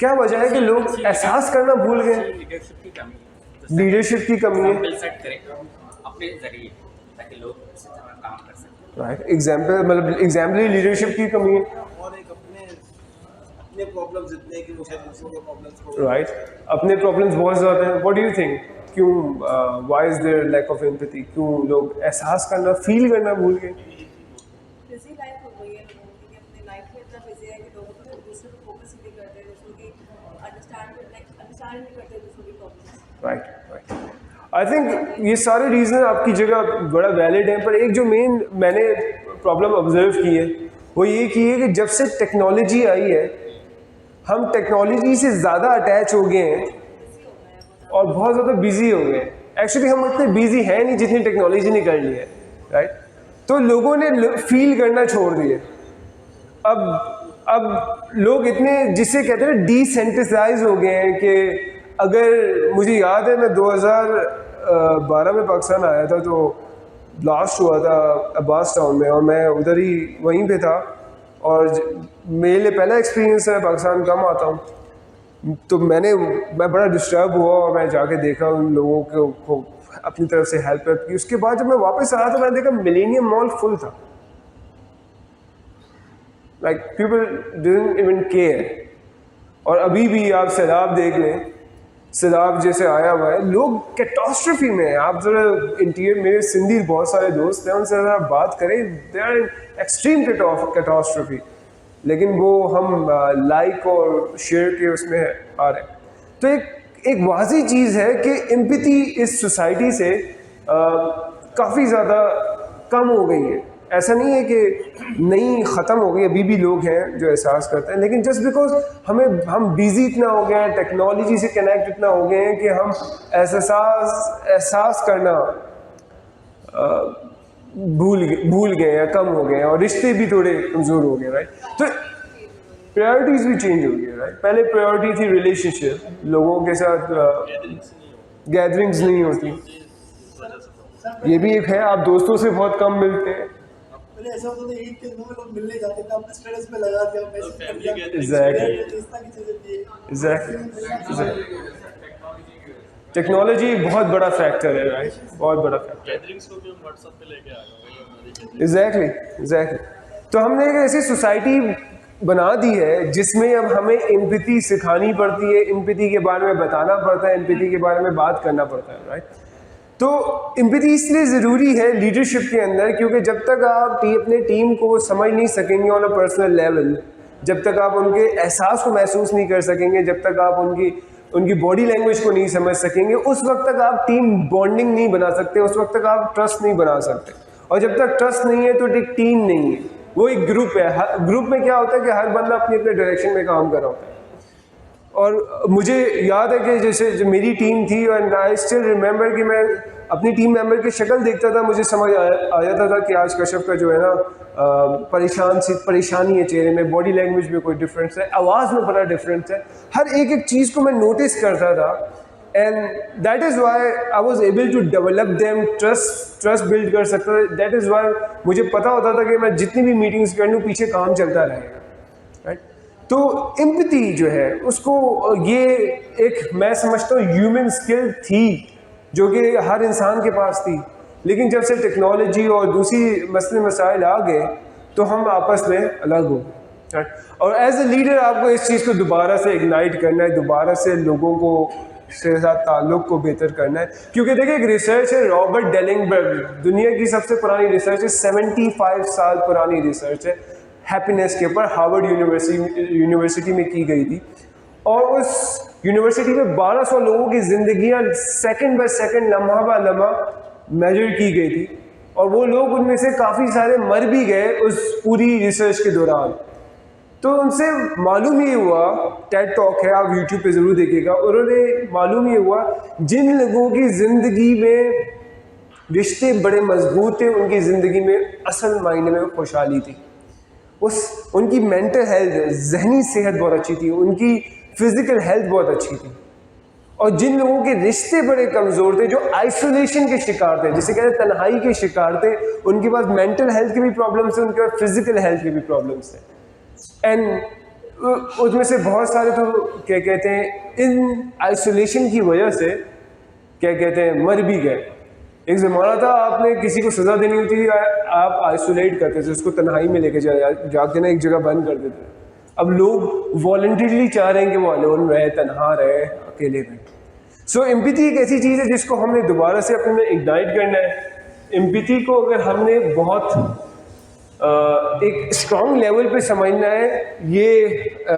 क्या वजह है कि लोग एहसास करना भूल गए? लीडरशिप की कमी है, अपने जरिए, ताकि लोग उसी तरह काम कर सकें। राइट। एग्जाम्पल मतलब एग्जाम्पली लीडरशिप की कमी है, और एक अपने प्रॉब्लम्स इतने हैं कि वो शायद दूसरों के प्रॉब्लम्स को राइट। अपने प्रॉब्लम्स बहुत ज़्यादा हैं। व्हाट डू यू थिंक, क्यों why is there lack of empathy? क्यों लोग एहसास करना, फील करना भूल गए? बिजी लाइफ हो गई है लोगों की, अपनी लाइफ में इतना बिजी है कि लोग अपने दूसरे को फोकस ही नहीं करते, दूसरों की अंडरस्टैंड नहीं करते दूसरों की प्रॉब्लम्स। राइट। आई थिंक ये सारे रीज़न आपकी जगह बड़ा वैलिड हैं, पर एक जो मेन मैंने प्रॉब्लम ऑब्जर्व की है वो ये की है कि जब से टेक्नोलॉजी आई है हम टेक्नोलॉजी से ज़्यादा अटैच हो गए हैं और बहुत ज़्यादा बिजी हो गए हैं। एक्चुअली हम उतने बिजी हैं नहीं जितनी टेक्नोलॉजी ने कर ली है, राइट। तो लोगों ने फील करना छोड़ दिया। अब लोग इतने जिसे कहते हैं डिसेंसिटाइज हो गए हैं कि अगर मुझे याद है मैं 2012 में पाकिस्तान आया था, तो ब्लास्ट हुआ था अब्बास टाउन में और मैं उधर ही वहीं पे था और मेरे लिए पहला एक्सपीरियंस है, पाकिस्तान कम आता हूँ, तो मैं बड़ा डिस्टर्ब हुआ और मैं जाके देखा उन लोगों को अपनी तरफ से हेल्प की। उसके बाद जब मैं वापस आया तो मैंने देखा मिलेनियम मॉल फुल था, like people didn't even care. और अभी भी आप सैलाब देख लें, सैलाब जैसे आया हुआ है, लोग कैटास्ट्रफी में है। आप जरा इंटीरियर, मेरे सिंधी बहुत सारे दोस्त हैं, उनसे ज़रा बात करें, they are in extreme catastrophe, लेकिन वो हम लाइक और शेयर के उसमें आ रहे हैं। तो एक वाज़ी चीज़ है कि एम्पैथी इस सोसाइटी से काफ़ी ज़्यादा कम हो गई है। ऐसा नहीं है कि नहीं ख़त्म हो गई, अभी भी लोग हैं जो एहसास करते हैं, लेकिन जस्ट बिकॉज हम बिजी इतना हो गए हैं, टेक्नोलॉजी से कनेक्ट इतना हो गए हैं कि हम एहसास करना भूल गए हैं, कम हो गए हैं, और रिश्ते भी थोड़े कमज़ोर हो गए, राइट। तो प्रायोरिटीज़ भी चेंज हो गई, राइट। पहले प्रायोरिटी थी रिलेशनशिप, लोगों के साथ गैदरिंग्स नहीं होती, ये भी एक है। आप दोस्तों से बहुत कम मिलते हैं। पहले ऐसा होता था ईद के दिनों में लोग मिलने जाते थे, अपने स्टेटस पे लगा दिया, मैसेज कर दिया, एग्जैक्टली। टेक्नोलॉजी बहुत बड़ा फैक्टर है, राइट, बहुत बड़ा फैक्टर। गैदरिंग्स को भी हम व्हाट्सएप पे लेके आ गए। एग्जैक्टली। तो हमने एक ऐसी सोसाइटी बना दी है जिसमें अब हमें एम्पैथी सिखानी पड़ती है, एम्पैथी के बारे में बताना पड़ता है, एम्पैथी के बारे में बात करना पड़ता है, राइट। तो एम्पैथी इसलिए ज़रूरी है लीडरशिप के अंदर, क्योंकि जब तक आप अपने टीम को समझ नहीं सकेंगे ऑन अ पर्सनल लेवल, जब तक आप उनके एहसास को महसूस नहीं कर सकेंगे, जब तक आप उनकी बॉडी लैंग्वेज को नहीं समझ सकेंगे, उस वक्त तक आप टीम बॉन्डिंग नहीं बना सकते, उस वक्त तक आप ट्रस्ट नहीं बना सकते। और जब तक ट्रस्ट नहीं है तो एक टीम नहीं है, वो एक ग्रुप है। ग्रुप में क्या होता है कि हर बंदा अपने अपने डायरेक्शन में काम कर रहा होता है। और मुझे याद है कि जैसे जो मेरी टीम थी, और आई स्टिल रिमेंबर कि मैं अपनी टीम मेंबर की शक्ल देखता था, मुझे समझ आ जाता था कि आज कश्यप का जो है ना परेशानी है चेहरे में, बॉडी लैंग्वेज में कोई डिफरेंस है, आवाज़ में बड़ा डिफरेंस है, हर एक चीज़ को मैं नोटिस करता था। And that is why I was able to develop them, trust build कर सकता था। दैट इज़ वाई मुझे पता होता था कि मैं जितनी भी मीटिंग्स कर लूँ पीछे काम चलता रहेगा, राइट। तो एम्पैथी जो है उसको, ये एक मैं समझता हूँ ह्यूमन स्किल थी जो कि हर इंसान के पास थी, लेकिन जब से टेक्नोलॉजी और दूसरी मसले मसाइल आ गए तो हम आपस में अलग हो गए। और एज ए लीडर आपको इस चीज़ को दोबारा से इग्नाइट करना है, दोबारा से लोगों को से साथ ताल्लुक़ को बेहतर करना है। क्योंकि देखिए एक रिसर्च है, रॉबर्ट डेलिंगबर्ग, दुनिया की सबसे पुरानी रिसर्च है, 75 साल पुरानी रिसर्च है हैप्पीनेस के ऊपर, हार्वर्ड यूनिवर्सिटी में की गई थी। और उस यूनिवर्सिटी में 1200 लोगों की ज़िंदगियाँ सेकंड बाय सेकंड, लम्हा बा लम्हा मेजर की गई थी, और वो लोग उनमें से काफ़ी सारे मर भी गए उस पूरी रिसर्च के दौरान। तो उनसे मालूम ये हुआ, टेड टॉक है, आप यूट्यूब पे ज़रूर देखिएगा, उन्होंने मालूम ये हुआ जिन लोगों की ज़िंदगी में रिश्ते बड़े मजबूत थे, उनकी ज़िंदगी में असल मायने में खुशहाली थी। उनकी मेंटल हेल्थ, जहनी सेहत बहुत अच्छी थी, उनकी फिजिकल हेल्थ बहुत अच्छी थी। और जिन लोगों के रिश्ते बड़े कमज़ोर थे, जो आइसोलेशन के शिकार थे, जिसे कहते हैं तन्हाई के शिकार थे, उनके पास मेंटल हेल्थ के भी प्रॉब्लम्स थे, उनके पास फिजिकल हेल्थ के भी प्रॉब्लम्स थे। एंड उसमें से बहुत सारे तो क्या कहते हैं इन आइसोलेशन की वजह से क्या कहते हैं मर भी गए। एक ज़माना था आपने किसी को सज़ा देनी होती थी, आप आइसोलेट करते थे, उसको तन्हाई में लेके जाके ना एक जगह बंद कर देते। अब लोग वॉलंटरीली चाह रहे हैं कि वो अलोन रहे, तन्हा रहे, अकेले रहे। सो एम्पैथी एक ऐसी चीज़ है जिसको हमने दोबारा से अपने में इग्नाइट करना है। एम्पैथी को अगर हमने बहुत एक स्ट्रॉन्ग लेवल पे समझना है, ये